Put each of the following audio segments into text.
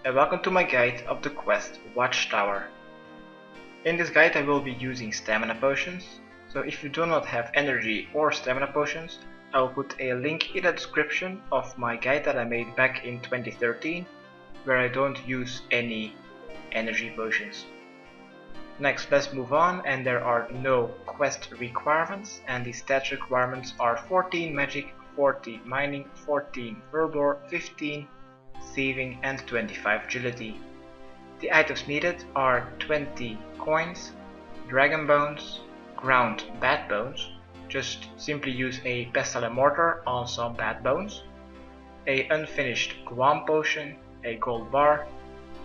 and welcome to my guide of the quest Watchtower. In this guide I will be using stamina potions, so if you do not have energy or stamina potions, I will put a link in the description of my guide that I made back in 2013, where I don't use any energy potions. Next, let's move on, and there are no quest requirements, and the stats requirements are 14 magic, 40 mining, 14 verbal, 15 thieving and 25 agility. The items needed are 20 coins, dragon bones, ground bad bones, just simply use a pestle and mortar on some bad bones, a unfinished guam potion, a gold bar,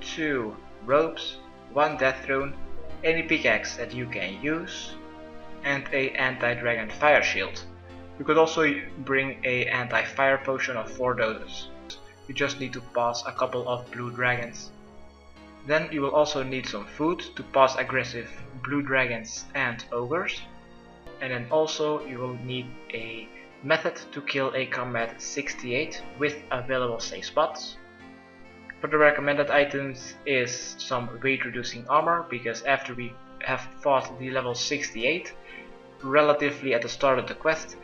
2 robes, 1 death rune, any pickaxe that you can use, and a anti-dragonfire shield. You could also bring a anti-fire potion of 4 doses. You just need to pass a couple of blue dragons. Then you will also need some food to pass aggressive blue dragons and ogres. And then also you will need a method to kill a combat 68 with available safe spots. For the recommended items is some weight reducing armor, because after we have fought the level 68, relatively at the start of the quest,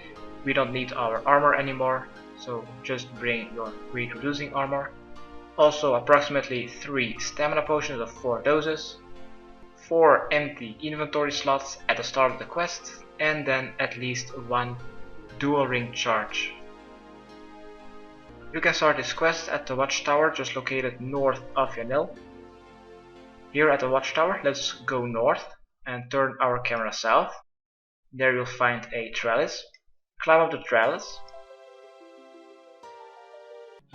we don't need our armor anymore, so just bring your weight reducing armor. Also approximately 3 stamina potions of 4 doses, 4 empty inventory slots at the start of the quest, and then at least 1 dual ring charge. You can start this quest at the Watchtower, just located north of Yanil. Here at the Watchtower, let's go north and turn our camera south. There you'll find a trellis. Climb up the trellis.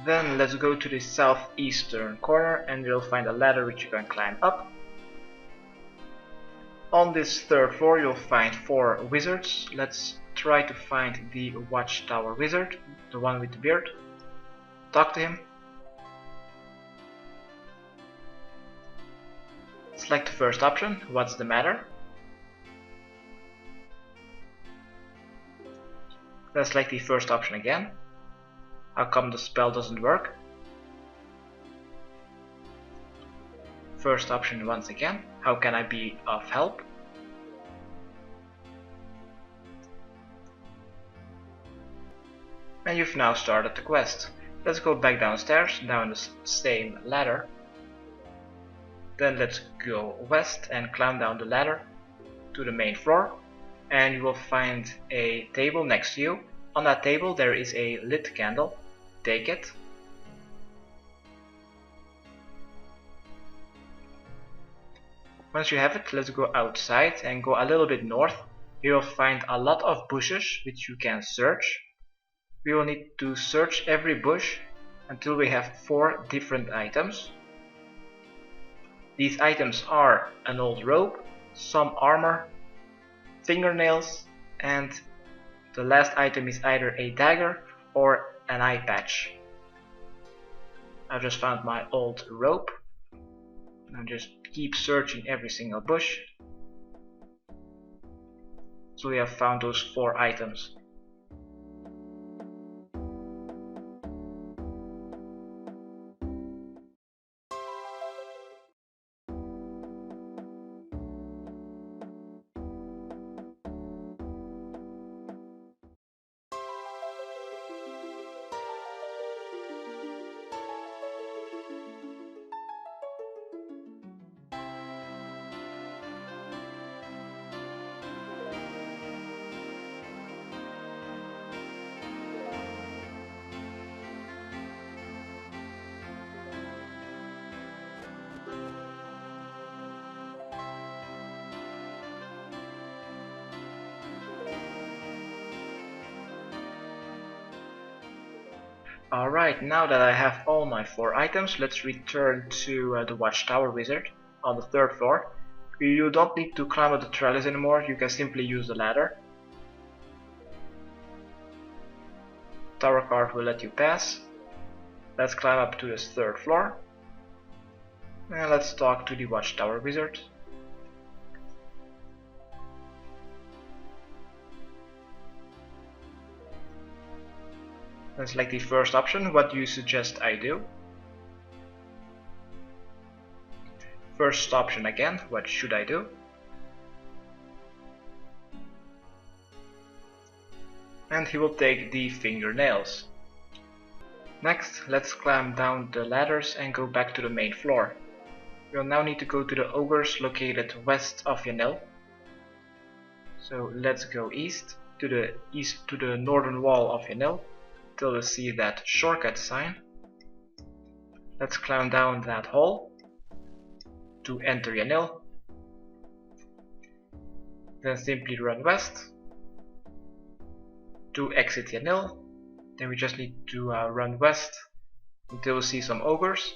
Then let's go to the southeastern corner and you'll find a ladder which you can climb up. On this third floor you'll find 4 wizards. Let's try to find the Watchtower wizard, the one with the beard. Talk to him. Select the first option, what's the matter? Let's select the first option again. How come the spell doesn't work? First option once again. How can I be of help? And you've now started the quest. Let's go back downstairs, down the same ladder. Then let's go west and climb down the ladder to the main floor. And you will find a table next to you. On that table there is a lit candle. Take it. Once you have it, let's go outside and go a little bit north. You will find a lot of bushes which you can search. We will need to search every bush until we have 4 different items. These items are an old robe, some armor, fingernails, and the last item is either a dagger or an eye patch. I just found my old robe. I'll just keep searching every single bush. So we have found those 4 items. Alright, now that I have all my 4 items, let's return to the Watchtower wizard on the 3rd floor. You don't need to climb up the trellis anymore, you can simply use the ladder. Tower card will let you pass. Let's climb up to this 3rd floor. And let's talk to the Watchtower wizard. Let's select the first option. What do you suggest I do? First option again, what should I do? And he will take the fingernails. Next, let's climb down the ladders and go back to the main floor. We'll now need to go to the ogres located west of Yanil. So let's go east to the northern wall of Yanil till we see that shortcut sign. Let's climb down that hall to enter Yanil. Then simply run west to exit Yanil. Then we just need to run west until we see some ogres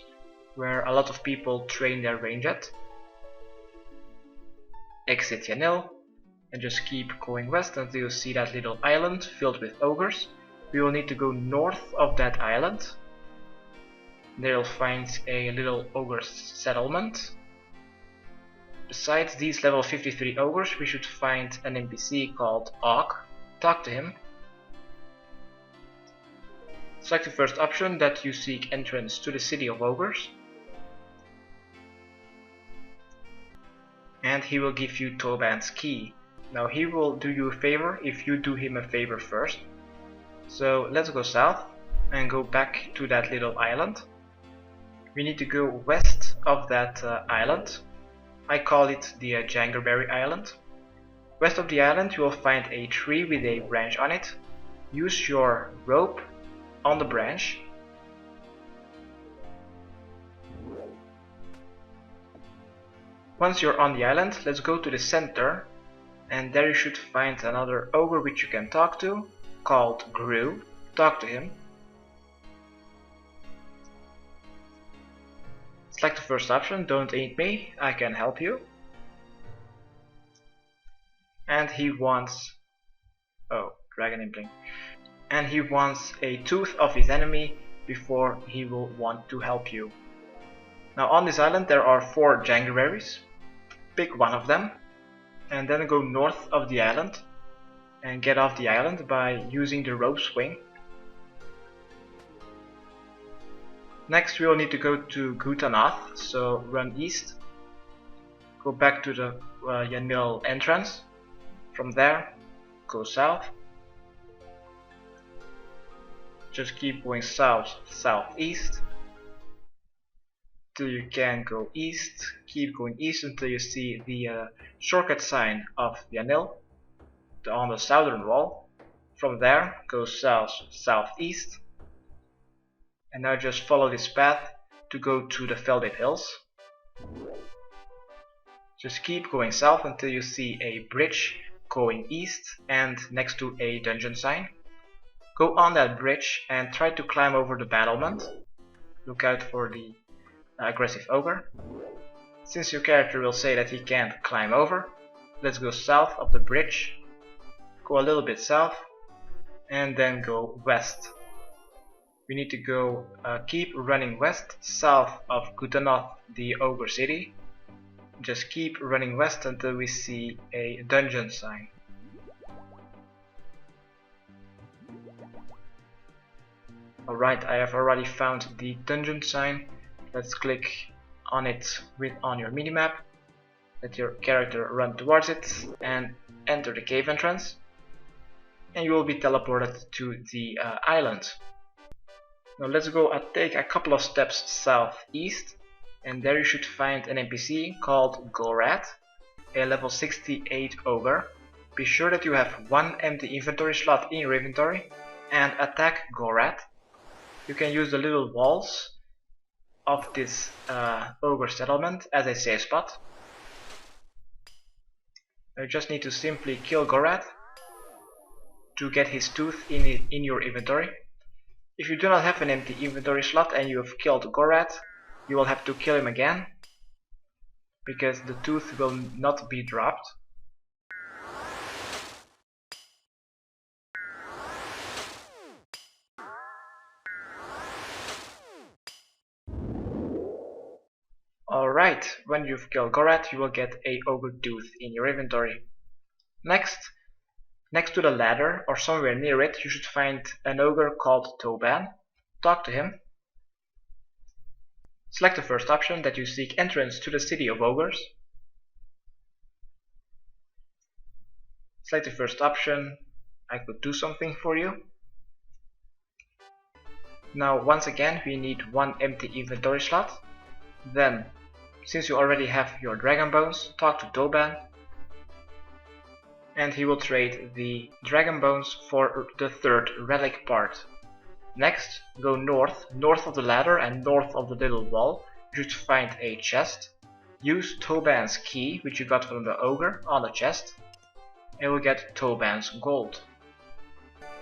where a lot of people train their range at. Exit Yanil and just keep going west until you see that little island filled with ogres. We will need to go north of that island. There you'll find a little ogre settlement. Besides these level 53 ogres, we should find an NPC called Og. Talk to him. Select the first option that you seek entrance to the city of ogres. And he will give you Toban's key. Now he will do you a favor if you do him a favor first. So let's go south and go back to that little island. We need to go west of that island. I call it the Jangerberry Island. West of the island you will find a tree with a branch on it. Use your rope on the branch. Once you're on the island, let's go to the center, and there you should find another ogre which you can talk to, called Gru. Talk to him. Select the first option, don't eat me, I can help you. And he wants... oh, dragon impling. And he wants a tooth of his enemy before he will want to help you. Now on this island there are 4 Jangerberries. Pick one of them and then go north of the island and get off the island by using the rope swing. Next we will need to go to Gutanath, so run east. Go back to the Yanil entrance. From there, go south. Just keep going south, southeast till you can go east. Keep going east until you see the shortcut sign of Yanil on the southern wall. From there, go south, southeast, and now just follow this path to go to the Feldate Hills. Just keep going south until you see a bridge going east and next to a dungeon sign. Go on that bridge and try to climb over the battlement. Look out for the aggressive ogre. Since your character will say that he can't climb over, let's go south of the bridge. Go a little bit south and then go west. We need to go keep running west, south of Gutanath, the ogre city. Just keep running west until we see a dungeon sign. Alright, I have already found the dungeon sign. Let's click on it on your minimap. Let your character run towards it and enter the cave entrance. And you will be teleported to the island. Now let's go take a couple of steps southeast, and there you should find an NPC called Gorat, a level 68 ogre. Be sure that you have one empty inventory slot in your inventory and attack Gorat. You can use the little walls of this ogre settlement as a safe spot. You just need to simply kill Gorat to get his tooth in your inventory. If you do not have an empty inventory slot and you have killed Gorat, you will have to kill him again, because the tooth will not be dropped. Alright, when you've killed Gorat, you will get a ogre tooth in your inventory. Next to the ladder, or somewhere near it, you should find an ogre called Toban. Talk to him. Select the first option that you seek entrance to the city of ogres. Select the first option. I could do something for you. Now once again we need one empty inventory slot. Then, since you already have your dragon bones, talk to Toban and he will trade the dragon bones for the third relic part. Next, go north of the ladder and north of the little wall. You should find a chest. Use Toban's key, which you got from the ogre, on the chest, and we'll get Toban's gold.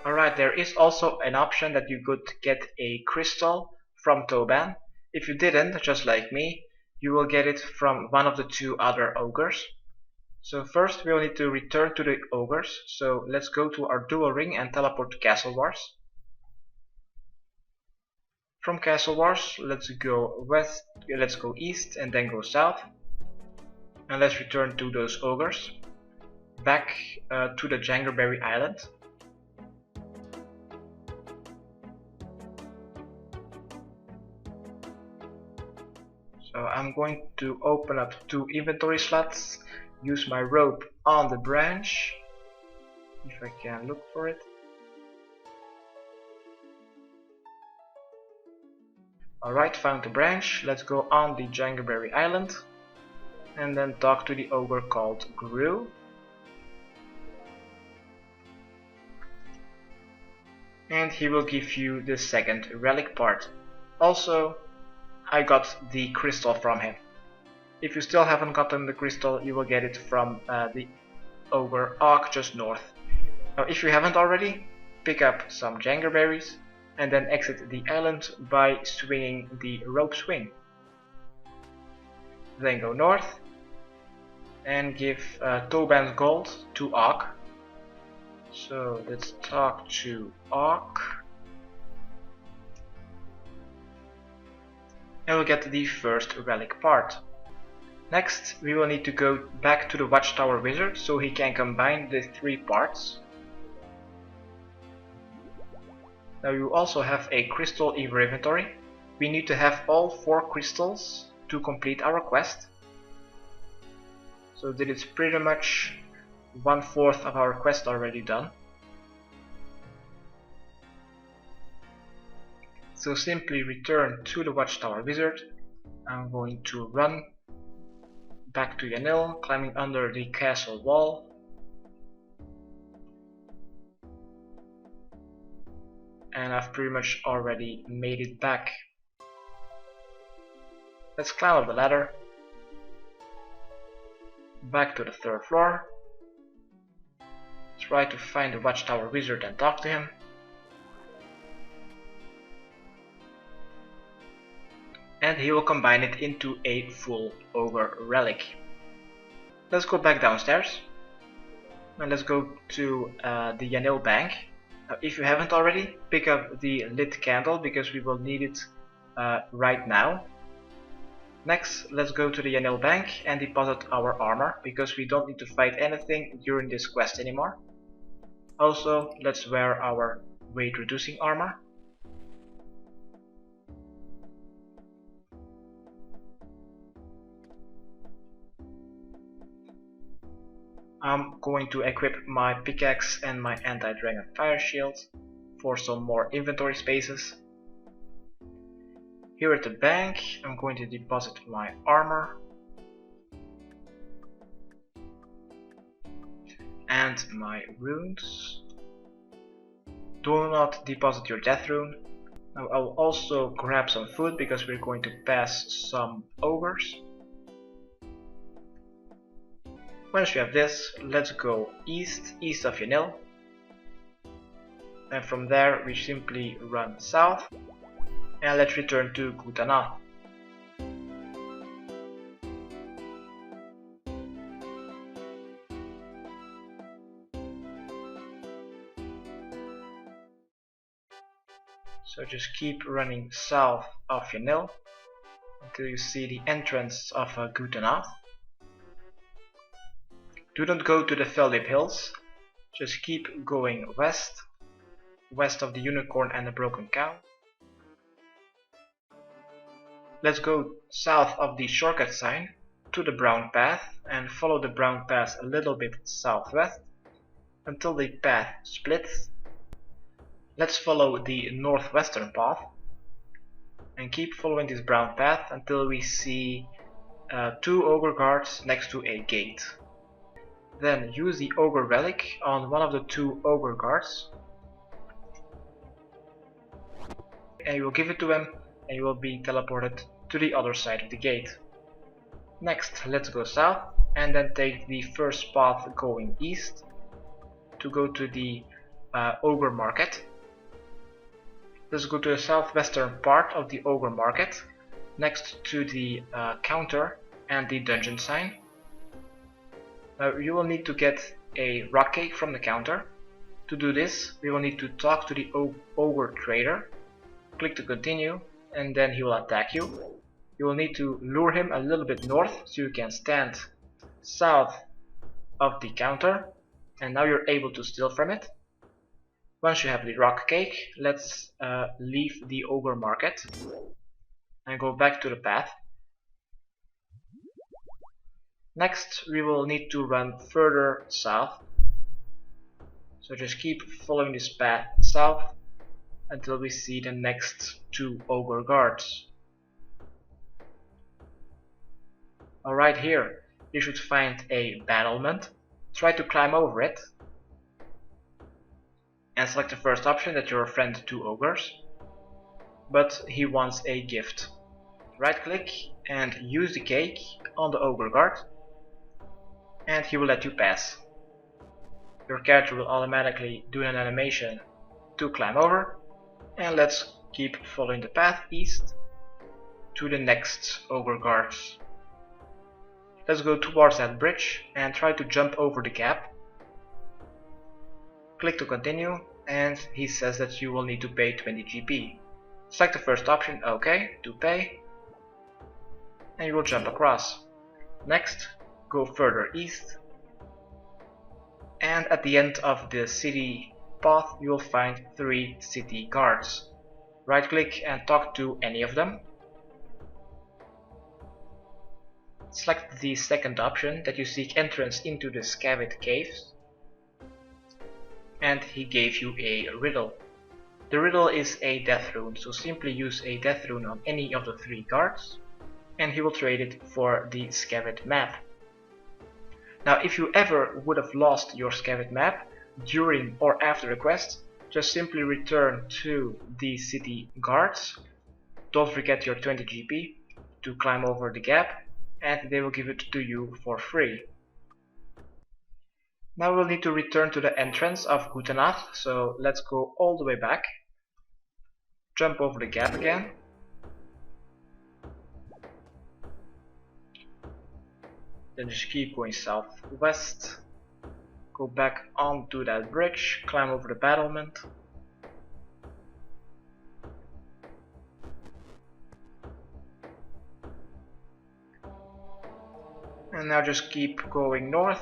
Alright, there is also an option that you could get a crystal from Toban. If you didn't, just like me, you will get it from one of the two other ogres. So first we will need to return to the ogres, so let's go to our dual ring and teleport to Castle Wars. From Castle Wars, let's go east and then go south. And let's return to those ogres. Back to the Jangerberry Island. So I'm going to open up 2 inventory slots, use my robe on the branch, if I can look for it. Alright, found the branch. Let's go on the Jangerberry Island and then talk to the ogre called Gru. And he will give you the second relic part. Also, I got the crystal from him. If you still haven't gotten the crystal, you will get it from the ogre Og just north. Now, if you haven't already, pick up some Jangerberries and then exit the island by swinging the rope swing. Then go north and give Toban's gold to Og. So let's talk to Og. And we'll get the first relic part. Next, we will need to go back to the Watchtower wizard so he can combine the 3 parts. Now you also have a crystal in your inventory. We need to have all 4 crystals to complete our quest. So that is pretty much 1/4 of our quest already done. So simply return to the Watchtower wizard. I'm going to run back to Yanil, climbing under the castle wall. And I've pretty much already made it back. Let's climb up the ladder. Back to the 3rd floor. Try to find the Watchtower wizard and talk to him. And he will combine it into a full ogre relic. Let's go back downstairs. And let's go to the Yanil bank. Now, if you haven't already, pick up the lit candle because we will need it right now. Next, let's go to the Yanil bank and deposit our armor because we don't need to fight anything during this quest anymore. Also, let's wear our weight reducing armor. I'm going to equip my pickaxe and my anti-dragonfire shield for some more inventory spaces. Here at the bank, I'm going to deposit my armor and my runes. Do not deposit your death rune. Now I'll also grab some food because we're going to pass some ogres. Once we have this, let's go east of Yanil. And from there we simply run south. And let's return to Gutana. So just keep running south of Yanil until you see the entrance of Gutana. Do not go to the Feldip Hills, just keep going west of the unicorn and the broken cow. let's go south of the shortcut sign to the brown path and follow the brown path a little bit southwest until the path splits. Let's follow the northwestern path and keep following this brown path until we see 2 ogre guards next to a gate. Then use the ogre relic on one of the 2 ogre guards and you will give it to him and you will be teleported to the other side of the gate. Next, let's go south and then take the first path going east to go to the ogre market. Let's go to the southwestern part of the ogre market next to the counter and the dungeon sign. Now you will need to get a rock cake from the counter. To do this, we will need to talk to the ogre trader. Click to continue and then he will attack you. You will need to lure him a little bit north so you can stand south of the counter, and now you're able to steal from it. Once you have the rock cake, let's leave the ogre market and go back to the path. Next we will need to run further south, so just keep following this path south until we see the next 2 ogre guards. Alright, here you should find a battlement. Try to climb over it and select the first option that you're a friend to ogres, but he wants a gift. Right click and use the cake on the ogre guard and he will let you pass. Your character will automatically do an animation to climb over, and let's keep following the path east to the next ogre guards. Let's go towards that bridge and try to jump over the gap. Click to continue and he says that you will need to pay 20 GP. Select the first option, OK, to pay, and you will jump across. Next, go further east and at the end of the city path you will find 3 city guards. Right click and talk to any of them. Select the second option that you seek entrance into the Skavid caves, and he gave you a riddle. The riddle is a death rune, so simply use a death rune on any of the 3 guards and he will trade it for the Skavid map. Now if you ever would have lost your Skavid map during or after the quest, just simply return to the city guards. Don't forget your 20 GP to climb over the gap and they will give it to you for free. Now we'll need to return to the entrance of Gutenath, so let's go all the way back. Jump over the gap again. Then just keep going southwest. Go back onto that bridge, climb over the battlement. And now just keep going north,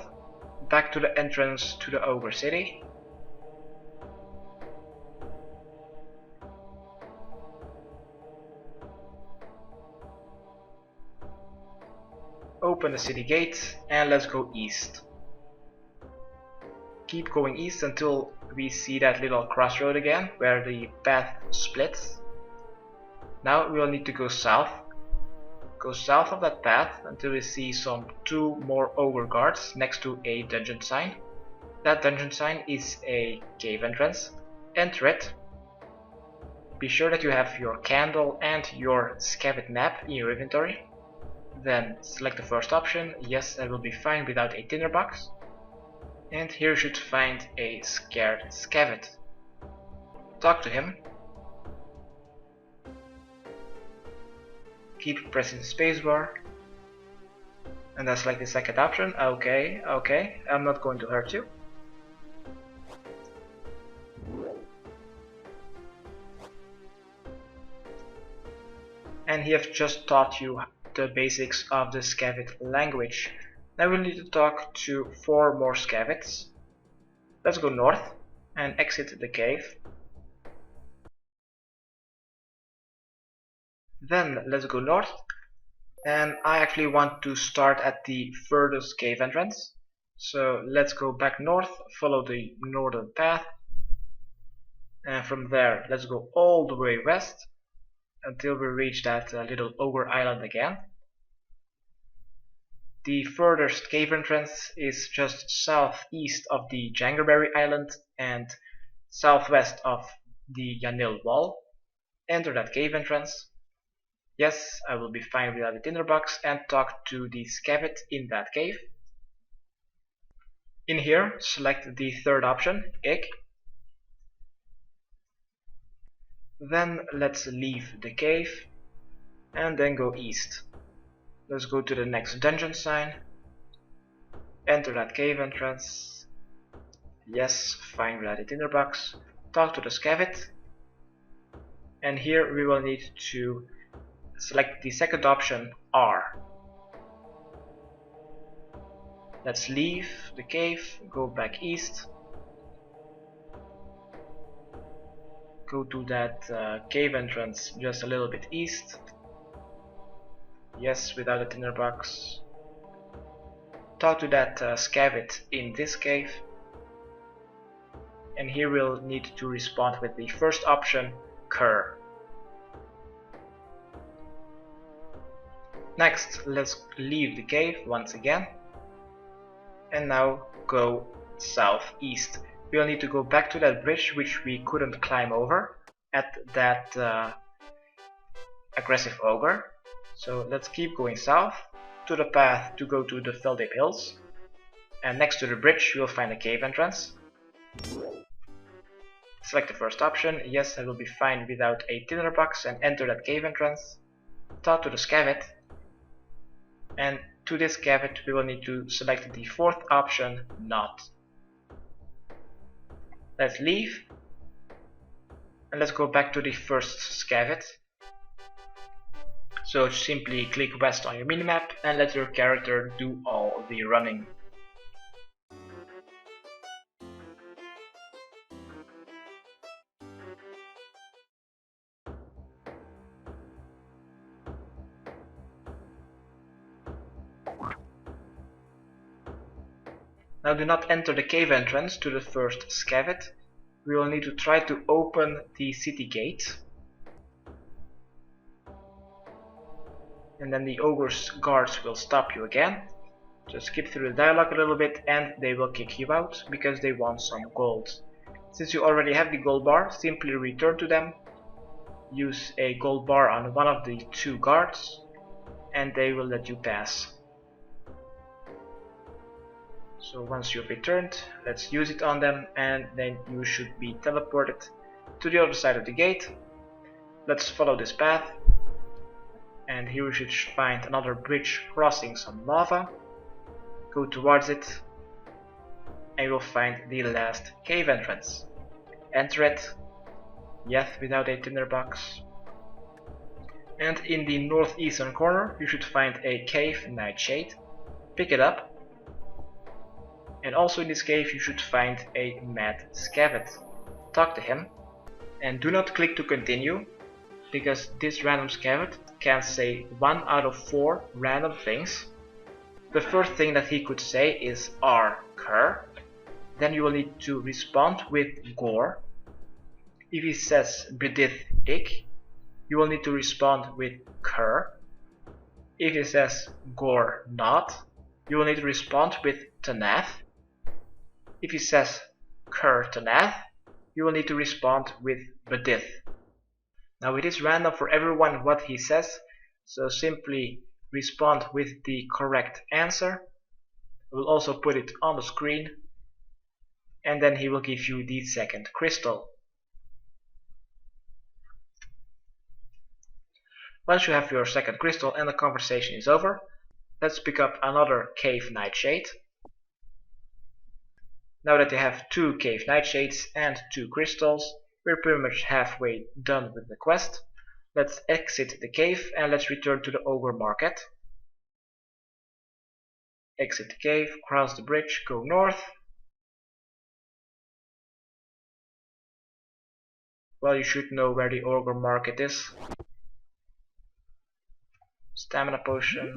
back to the entrance to the ogre city. Open the city gate and let's go east. Keep going east until we see that little crossroad again where the path splits. Now we will need to go south. Go south of that path until we see some 2 more ogre guards next to a dungeon sign. That dungeon sign is a cave entrance. Enter it. Be sure that you have your candle and your Skavid map in your inventory. Then select the first option. Yes, I will be fine without a tinderbox. And here you should find a scared skavid. Talk to him. Keep pressing spacebar. And then select the second option. Okay, okay, I'm not going to hurt you. And he has just taught you the basics of the skavid language. Now we'll need to talk to 4 more skavids. Let's go north and exit the cave. Then let's go north, and I actually want to start at the furthest cave entrance. So let's go back north, follow the northern path, and from there let's go all the way west until we reach that little ogre island again. The furthest cave entrance is just southeast of the Jangerberry Island and southwest of the Yanil Wall. Enter that cave entrance. Yes, I will be fine without the tinderbox, and talk to the skavid in that cave. In here, select the third option, egg. Then let's leave the cave and then go east. Let's go to the next dungeon sign. Enter that cave entrance. Yes, fine without the tinderbox. Talk to the skavid. And here we will need to select the second option, R. Let's leave the cave, go back east. Go to that cave entrance just a little bit east. Yes, without a tinderbox. Talk to that skavid in this cave. And here we'll need to respond with the first option, cur. Next, let's leave the cave once again. And now go southeast. We'll need to go back to that bridge which we couldn't climb over at that aggressive ogre. So let's keep going south to the path to go to the Feldape Hills. And next to the bridge you'll find a cave entrance. Select the first option. Yes, I will be fine without a tinderbox, and enter that cave entrance. Talk to the skavid. And to this skavid we will need to select the fourth option, not. Let's leave. And let's go back to the first skavid. So simply click west on your minimap and let your character do all the running. Now do not enter the cave entrance to the first skavid. We will need to try to open the city gate. And then the ogre's guards will stop you again. Just skip through the dialogue a little bit and they will kick you out because they want some gold. Since you already have the gold bar, simply return to them. Use a gold bar on one of the two guards and they will let you pass. So once you've returned, let's use it on them, and then you should be teleported to the other side of the gate. Let's follow this path, and here we should find another bridge crossing some lava. Go towards it and you'll find the last cave entrance. Enter it, yes, without a tinderbox. And in the northeastern corner you should find a cave nightshade. Pick it up. And also in this cave you should find a mad skavid. Talk to him. And do not click to continue, because this random skavid can say 1 out of 4 random things. The first thing that he could say is R cur. Then you will need to respond with gore. If he says bedith ik, you will need to respond with cur. If he says gore not, you will need to respond with tenath. If he says cur tenath, you will need to respond with bedith. Now it is random for everyone what he says, so simply respond with the correct answer. We'll also put it on the screen, and then he will give you the second crystal. Once you have your second crystal and the conversation is over, let's pick up another cave nightshade. Now that you have 2 cave nightshades and 2 crystals, we're pretty much halfway done with the quest. Let's exit the cave and let's return to the ogre market. Exit the cave, cross the bridge, go north. Well, you should know where the ogre market is. Stamina potion.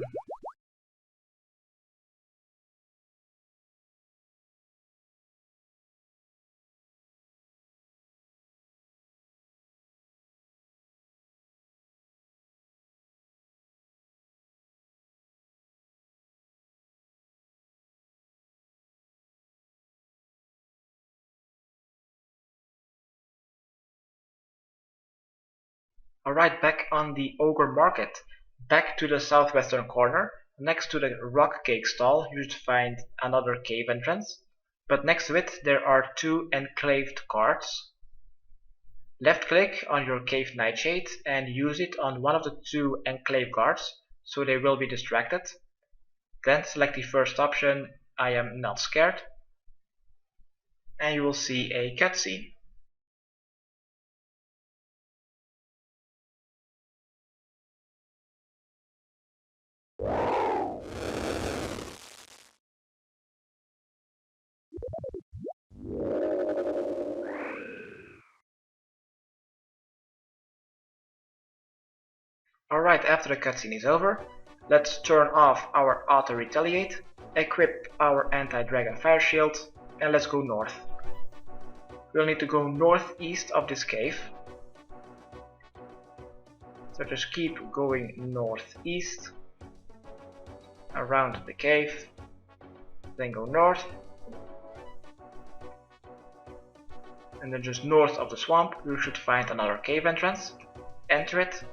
Alright, back on the ogre market. Back to the southwestern corner. Next to the rock cake stall, you should find another cave entrance. But next to it, there are two enclaved cards. Left click on your cave nightshade and use it on one of the two enclave guards, so they will be distracted. Then select the first option, I am not scared, and you will see a cutscene. Alright, after the cutscene is over, let's turn off our auto retaliate, equip our anti-dragonfire shield, and let's go north. We'll need to go northeast of this cave. So just keep going northeast, around the cave, then go north, and then just north of the swamp you should find another cave entrance. Enter it.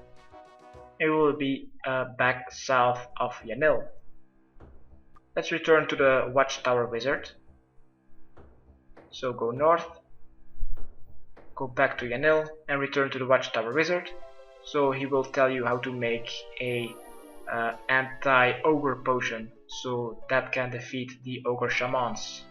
It will be back south of Yanil. Let's return to the Watchtower wizard. So go north, go back to Yanil and return to the Watchtower wizard. So he will tell you how to make a anti-ogre potion, so that can defeat the ogre shamans.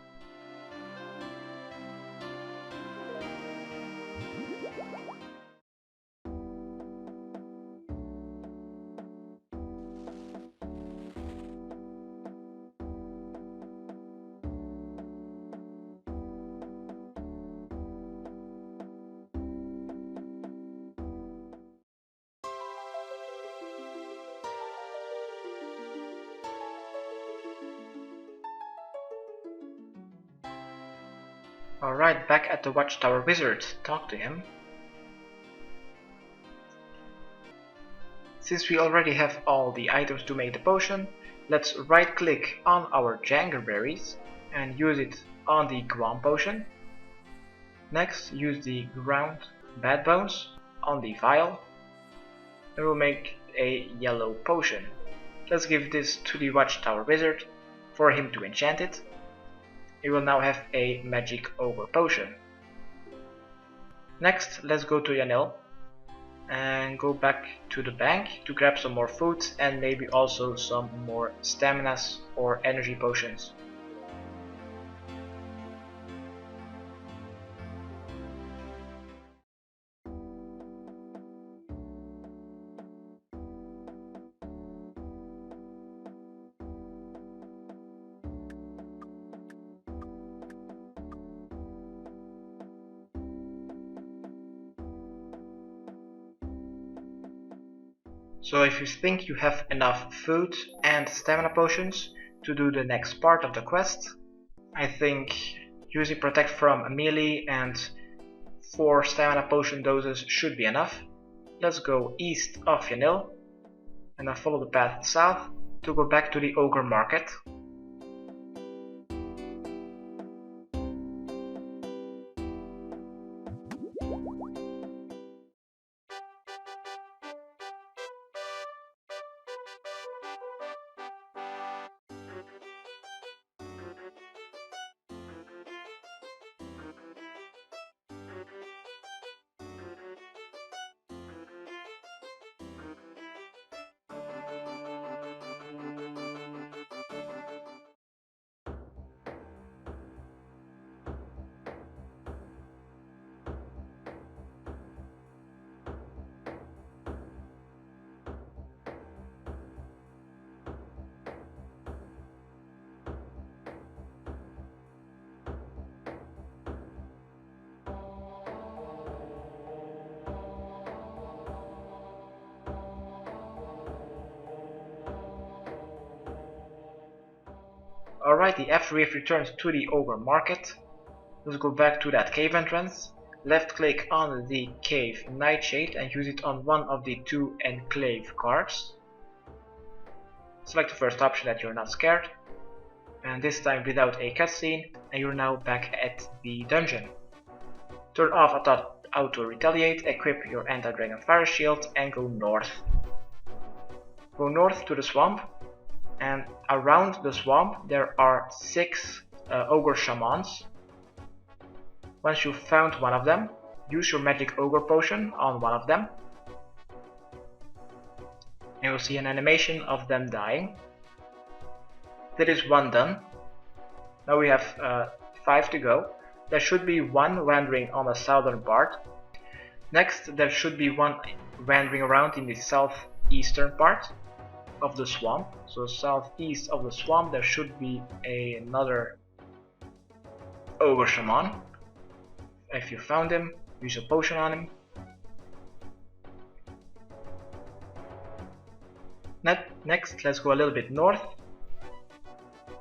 Alright, back at the Watchtower wizard, talk to him. Since we already have all the items to make the potion, let's right click on our jangerberries and use it on the guam potion. Next, use the ground bad bones on the vial and we'll make a yellow potion. Let's give this to the Watchtower wizard for him to enchant it. He will now have a magic ogre potion. Next, let's go to Yanil and go back to the bank to grab some more food and maybe also some more staminas or energy potions. So if you think you have enough food and stamina potions to do the next part of the quest, I think using protect from melee and 4 stamina potion doses should be enough. Let's go east of Yanil and then follow the path south to go back to the ogre market. Alrighty, after we've returned to the ogre market, let's go back to that cave entrance. Left click on the cave nightshade and use it on one of the two enclave cards. Select the first option that you're not scared, and this time without a cutscene, and you're now back at the dungeon. Turn off auto retaliate, equip your anti-dragonfire shield and go north. Go north to the swamp, and around the swamp there are 6 ogre shamans. Once you've found one of them, use your magic ogre potion on one of them. And you'll see an animation of them dying. That is one done. Now we have 5 to go. There should be one wandering on the southern part. Next, there should be one wandering around in the southeastern part of the swamp. So southeast of the swamp there should be another ogre shaman. If you found him, use a potion on him. Next, let's go a little bit north,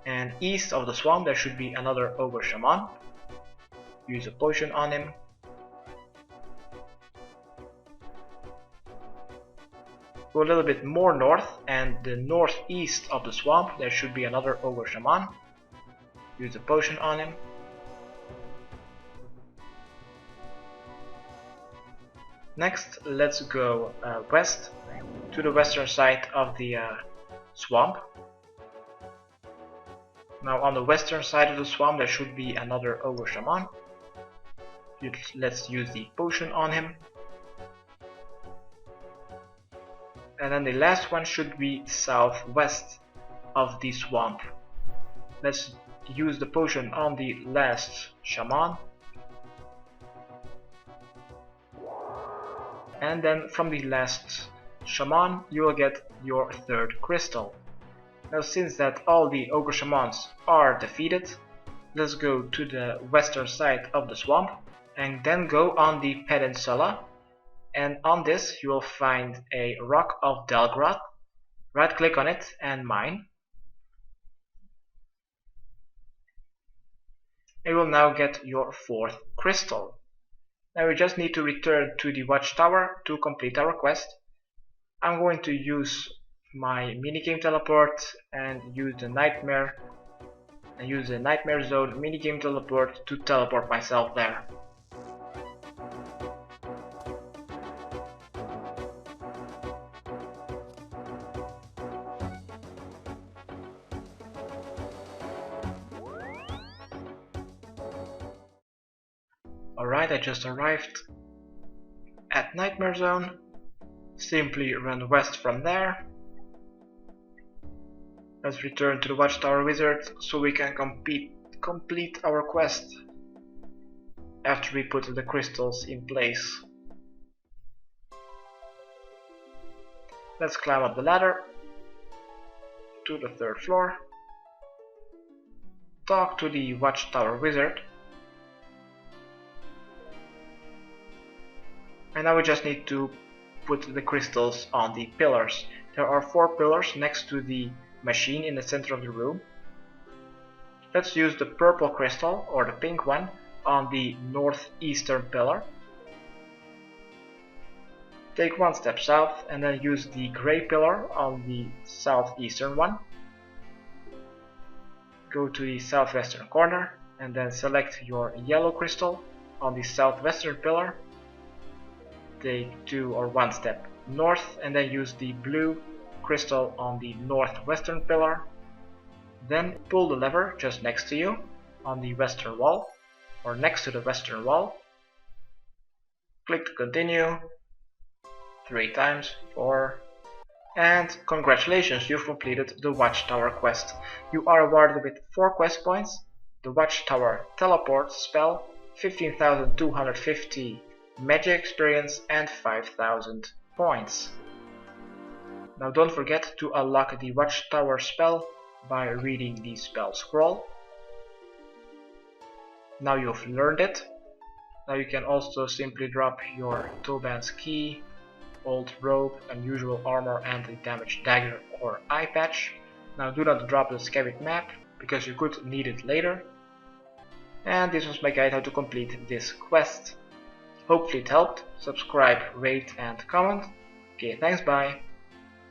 and east of the swamp there should be another ogre shaman. Use a potion on him. Go a little bit more north, and the northeast of the swamp there should be another ogre shaman. Use a potion on him. Next, let's go west to the western side of the swamp. Now on the western side of the swamp there should be another ogre shaman. Let's use the potion on him. And then the last one should be southwest of the swamp. Let's use the potion on the last shaman. And then from the last shaman you will get your third crystal. Now since that all the ogre shamans are defeated, let's go to the western side of the swamp and then go on the peninsula, and on this you will find a rock of Delgrad. Right click on it and mine. You will now get your 4th crystal. Now we just need to return to the Watchtower to complete our quest. I'm going to use my minigame teleport and use the nightmare zone minigame teleport to teleport myself there. Alright, I just arrived at Nightmare Zone. Simply run west from there. Let's return to the Watchtower Wizard so we can complete our quest after we put the crystals in place. Let's climb up the ladder to the 3rd floor. Talk to the Watchtower Wizard. And now we just need to put the crystals on the pillars. There are 4 pillars next to the machine in the center of the room. Let's use the purple crystal, or the pink one, on the northeastern pillar. Take 1 step south and then use the grey pillar on the southeastern one. Go to the southwestern corner and then select your yellow crystal on the southwestern pillar. Take 2 or 1 step north and then use the blue crystal on the northwestern pillar. Then pull the lever just next to you on the western wall, or next to the western wall. Click to continue 3 times, 4, and congratulations, you've completed the Watchtower quest. You are awarded with 4 quest points, the Watchtower teleport spell, 15,250 magic experience and 5,000 points. Now don't forget to unlock the Watchtower spell by reading the spell scroll. Now you've learned it. Now you can also simply drop your Toban's key, old robe, unusual armor, anti-damage dagger or eye patch. Now do not drop the skavid map, because you could need it later. And this was my guide how to complete this quest. Hopefully it helped. Subscribe, rate and comment. Okay, thanks, bye.